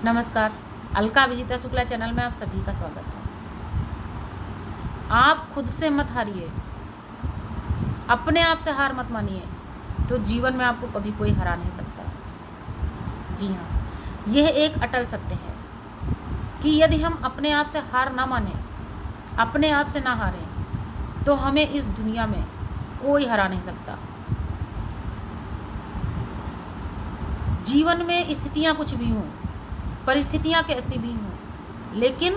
नमस्कार। अलका अभिजीता शुक्ला चैनल में आप सभी का स्वागत है। आप खुद से मत हारिए, अपने आप से हार मत मानिए, तो जीवन में आपको कभी कोई हरा नहीं सकता। जी हाँ, यह एक अटल सत्य है कि यदि हम अपने आप से हार ना माने, अपने आप से ना हारें, तो हमें इस दुनिया में कोई हरा नहीं सकता। जीवन में स्थितियाँ कुछ भी हों, परिस्थितियाँ कैसी भी हों, लेकिन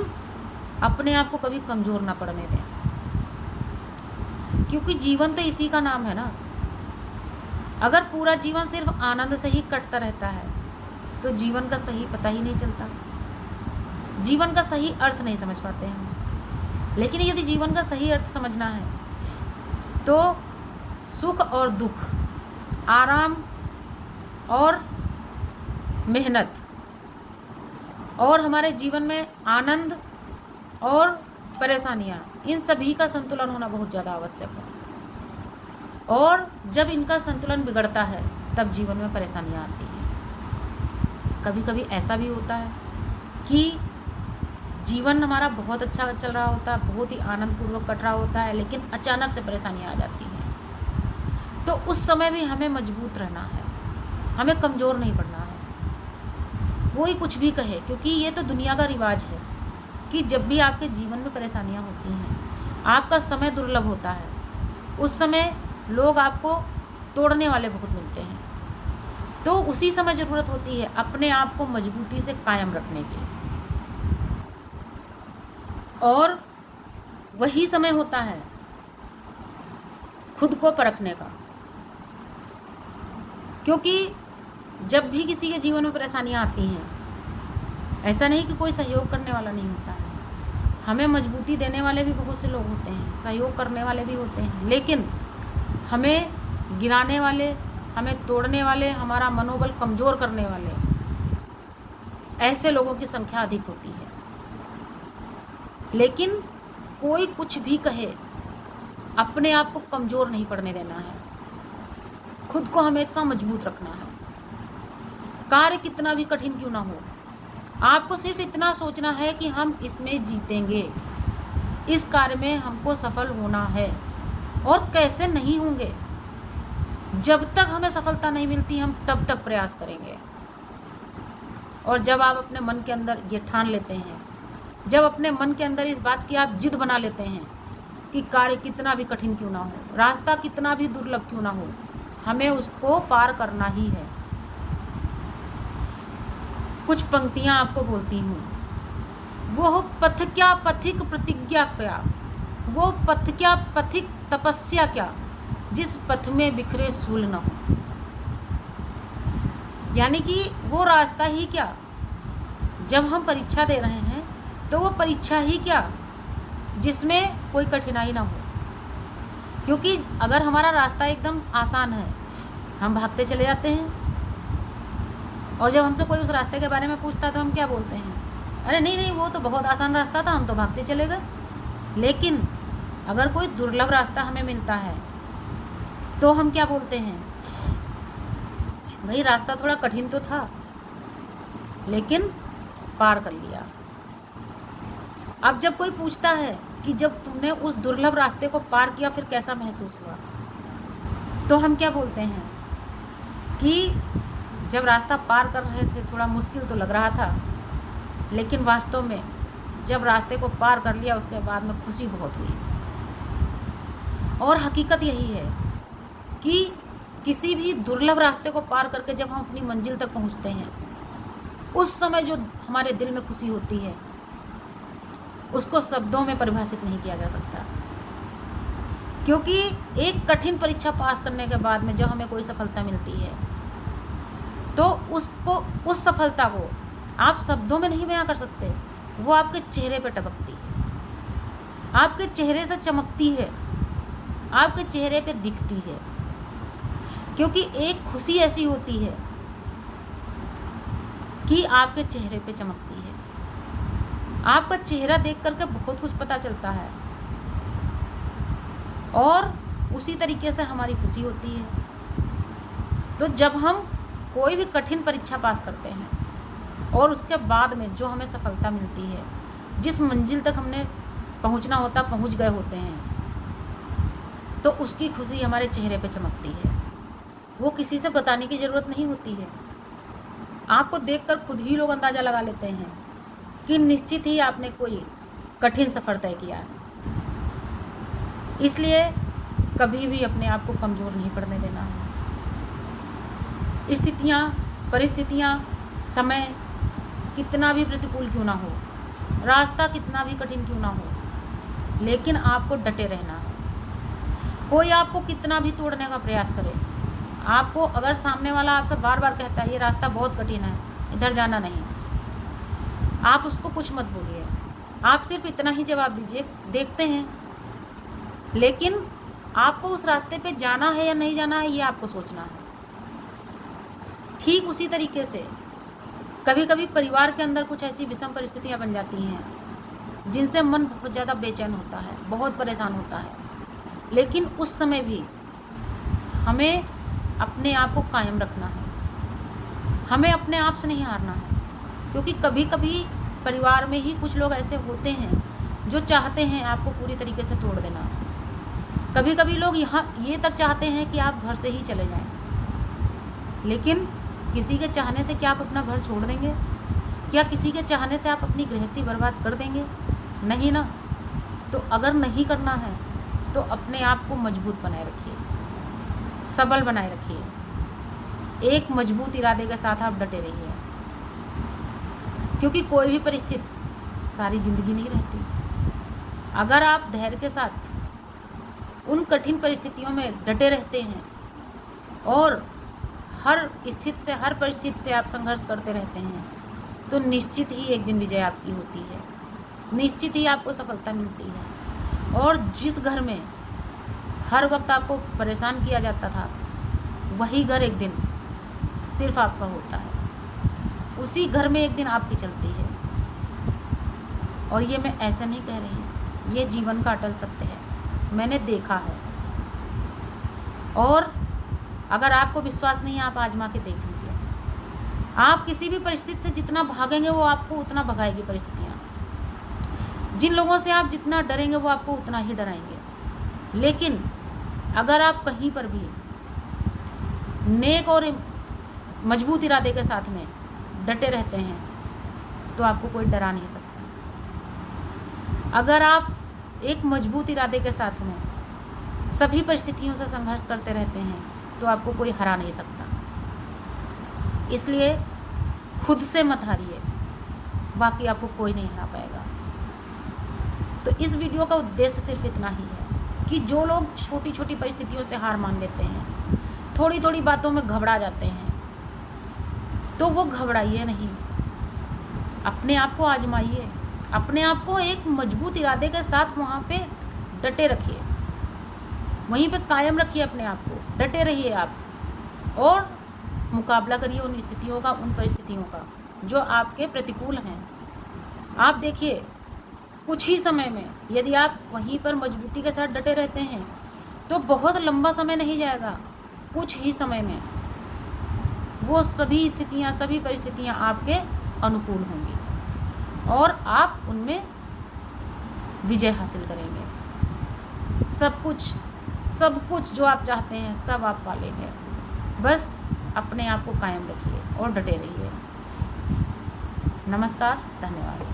अपने आप को कभी कमज़ोर ना पड़ने दें, क्योंकि जीवन तो इसी का नाम है ना। अगर पूरा जीवन सिर्फ आनंद से ही कटता रहता है तो जीवन का सही पता ही नहीं चलता, जीवन का सही अर्थ नहीं समझ पाते हम। लेकिन यदि जीवन का सही अर्थ समझना है तो सुख और दुख, आराम और मेहनत, और हमारे जीवन में आनंद और परेशानियाँ, इन सभी का संतुलन होना बहुत ज़्यादा आवश्यक है। और जब इनका संतुलन बिगड़ता है तब जीवन में परेशानियाँ आती हैं। कभी कभी ऐसा भी होता है कि जीवन हमारा बहुत अच्छा चल रहा होता है, बहुत ही आनंदपूर्वक कट रहा होता है, लेकिन अचानक से परेशानियाँ आ जाती हैं। तो उस समय भी हमें मजबूत रहना है, हमें कमज़ोर नहीं पड़ना है। कोई कुछ भी कहे, क्योंकि ये तो दुनिया का रिवाज है कि जब भी आपके जीवन में परेशानियां होती हैं, आपका समय दुर्लभ होता है, उस समय लोग आपको तोड़ने वाले बहुत मिलते हैं। तो उसी समय ज़रूरत होती है अपने आप को मजबूती से कायम रखने की, और वही समय होता है खुद को परखने का। क्योंकि जब भी किसी के जीवन में परेशानियां आती हैं, ऐसा नहीं कि कोई सहयोग करने वाला नहीं होता है, हमें मजबूती देने वाले भी बहुत से लोग होते हैं, सहयोग करने वाले भी होते हैं, लेकिन हमें गिराने वाले, हमें तोड़ने वाले, हमारा मनोबल कमज़ोर करने वाले, ऐसे लोगों की संख्या अधिक होती है। लेकिन कोई कुछ भी कहे, अपने आप को कमज़ोर नहीं पड़ने देना है, खुद को हमेशा मजबूत रखना है। कार्य कितना भी कठिन क्यों ना हो, आपको सिर्फ इतना सोचना है कि हम इसमें जीतेंगे, इस कार्य में हमको सफल होना है। और कैसे नहीं होंगे, जब तक हमें सफलता नहीं मिलती हम तब तक प्रयास करेंगे। और जब आप अपने मन के अंदर ये ठान लेते हैं, जब अपने मन के अंदर इस बात की आप जिद बना लेते हैं कि कार्य कितना भी कठिन क्यों ना हो, रास्ता कितना भी दुर्लभ क्यों ना हो, हमें उसको पार करना ही है। कुछ पंक्तियाँ आपको बोलती हूँ। वो पथ क्या पथिक प्रतिज्ञा क्या, वो पथ क्या पथिक तपस्या क्या, जिस पथ में बिखरे सूल न हो। यानी कि वो रास्ता ही क्या, जब हम परीक्षा दे रहे हैं तो वो परीक्षा ही क्या जिसमें कोई कठिनाई ना हो। क्योंकि अगर हमारा रास्ता एकदम आसान है, हम भागते चले जाते हैं, और जब हमसे कोई उस रास्ते के बारे में पूछता तो हम क्या बोलते हैं, अरे नहीं नहीं वो तो बहुत आसान रास्ता था, हम तो भागते चले गए। लेकिन अगर कोई दुर्लभ रास्ता हमें मिलता है तो हम क्या बोलते हैं, भाई रास्ता थोड़ा कठिन तो था लेकिन पार कर लिया। अब जब कोई पूछता है कि जब तुमने उस दुर्लभ रास्ते को पार किया फिर कैसा महसूस हुआ, तो हम क्या बोलते हैं कि जब रास्ता पार कर रहे थे थोड़ा मुश्किल तो लग रहा था, लेकिन वास्तव में जब रास्ते को पार कर लिया उसके बाद में खुशी बहुत हुई। और हकीकत यही है कि किसी भी दुर्लभ रास्ते को पार करके जब हम अपनी मंजिल तक पहुंचते हैं, उस समय जो हमारे दिल में खुशी होती है उसको शब्दों में परिभाषित नहीं किया जा सकता। क्योंकि एक कठिन परीक्षा पास करने के बाद में जब हमें कोई सफलता मिलती है तो उसको, उस सफलता को आप शब्दों में नहीं बयां कर सकते, वो आपके चेहरे पे टपकती है, आपके चेहरे से चमकती है, आपके चेहरे पे दिखती है। क्योंकि एक खुशी ऐसी होती है कि आपके चेहरे पे चमकती है, आपका चेहरा देख करके बहुत कुछ पता चलता है, और उसी तरीके से हमारी खुशी होती है। तो जब हम कोई भी कठिन परीक्षा पास करते हैं और उसके बाद में जो हमें सफलता मिलती है, जिस मंजिल तक हमने पहुंचना होता पहुंच गए होते हैं, तो उसकी खुशी हमारे चेहरे पे चमकती है। वो किसी से बताने की ज़रूरत नहीं होती है। आपको देखकर खुद ही लोग अंदाज़ा लगा लेते हैं कि निश्चित ही आपने कोई कठिन सफ़र तय किया है। इसलिए कभी भी अपने आप को कमज़ोर नहीं पड़ने देना है। स्थितियाँ, परिस्थितियाँ, समय कितना भी प्रतिकूल क्यों ना हो, रास्ता कितना भी कठिन क्यों ना हो, लेकिन आपको डटे रहना है। कोई आपको कितना भी तोड़ने का प्रयास करे, आपको अगर सामने वाला आपसे बार बार कहता है ये रास्ता बहुत कठिन है, इधर जाना नहीं, आप उसको कुछ मत बोलिए। आप सिर्फ इतना ही जवाब दीजिए, देखते हैं। लेकिन आपको उस रास्ते पे जाना है या नहीं जाना है, ये आपको सोचना है। ठीक उसी तरीके से कभी कभी परिवार के अंदर कुछ ऐसी विषम परिस्थितियां बन जाती हैं जिनसे मन बहुत ज़्यादा बेचैन होता है, बहुत परेशान होता है। लेकिन उस समय भी हमें अपने आप को कायम रखना है, हमें अपने आप से नहीं हारना है। क्योंकि कभी कभी परिवार में ही कुछ लोग ऐसे होते हैं जो चाहते हैं आपको पूरी तरीके से तोड़ देना। कभी कभी लोग ये तक चाहते हैं कि आप घर से ही चले जाएं। लेकिन किसी के चाहने से क्या आप अपना घर छोड़ देंगे? क्या किसी के चाहने से आप अपनी गृहस्थी बर्बाद कर देंगे? नहीं ना। तो अगर नहीं करना है तो अपने आप को मजबूत बनाए रखिए, सबल बनाए रखिए। एक मजबूत इरादे के साथ आप डटे रहिए, क्योंकि कोई भी परिस्थिति सारी ज़िंदगी नहीं रहती। अगर आप धैर्य के साथ उन कठिन परिस्थितियों में डटे रहते हैं और हर स्थिति से, हर परिस्थिति से आप संघर्ष करते रहते हैं, तो निश्चित ही एक दिन विजय आपकी होती है, निश्चित ही आपको सफलता मिलती है। और जिस घर में हर वक्त आपको परेशान किया जाता था, वही घर एक दिन सिर्फ आपका होता है, उसी घर में एक दिन आपकी चलती है। और ये मैं ऐसा नहीं कह रही, ये जीवन का अटल सत्य है, मैंने देखा है। और अगर आपको विश्वास नहीं है, आप आजमा के देख लीजिए। आप किसी भी परिस्थिति से जितना भागेंगे वो आपको उतना भगाएगी परिस्थितियाँ। जिन लोगों से आप जितना डरेंगे वो आपको उतना ही डराएंगे। लेकिन अगर आप कहीं पर भी नेक और मजबूत इरादे के साथ में डटे रहते हैं तो आपको कोई डरा नहीं सकता। अगर आप एक मजबूत इरादे के साथ में सभी परिस्थितियों से संघर्ष करते रहते हैं तो आपको कोई हरा नहीं सकता। इसलिए खुद से मत हारिए, बाकी आपको कोई नहीं हरा पाएगा। तो इस वीडियो का उद्देश्य सिर्फ इतना ही है कि जो लोग छोटी छोटी परिस्थितियों से हार मान लेते हैं, थोड़ी थोड़ी बातों में घबरा जाते हैं, तो वो घबराइए नहीं, अपने आप को आजमाइए, अपने आप को एक मजबूत इरादे के साथ वहाँ पे डटे रखिए, वहीं पे कायम रखिए अपने आप को, डटे रहिए आप और मुकाबला करिए उन स्थितियों का, उन परिस्थितियों का जो आपके प्रतिकूल हैं। आप देखिए कुछ ही समय में यदि आप वहीं पर मजबूती के साथ डटे रहते हैं तो बहुत लंबा समय नहीं जाएगा, कुछ ही समय में वो सभी स्थितियाँ, सभी परिस्थितियाँ आपके अनुकूल होंगी और आप उनमें विजय हासिल करेंगे। सब कुछ जो आप चाहते हैं सब आप पालेंगे। बस अपने आप को कायम रखिए और डटे रहिए। नमस्कार, धन्यवाद।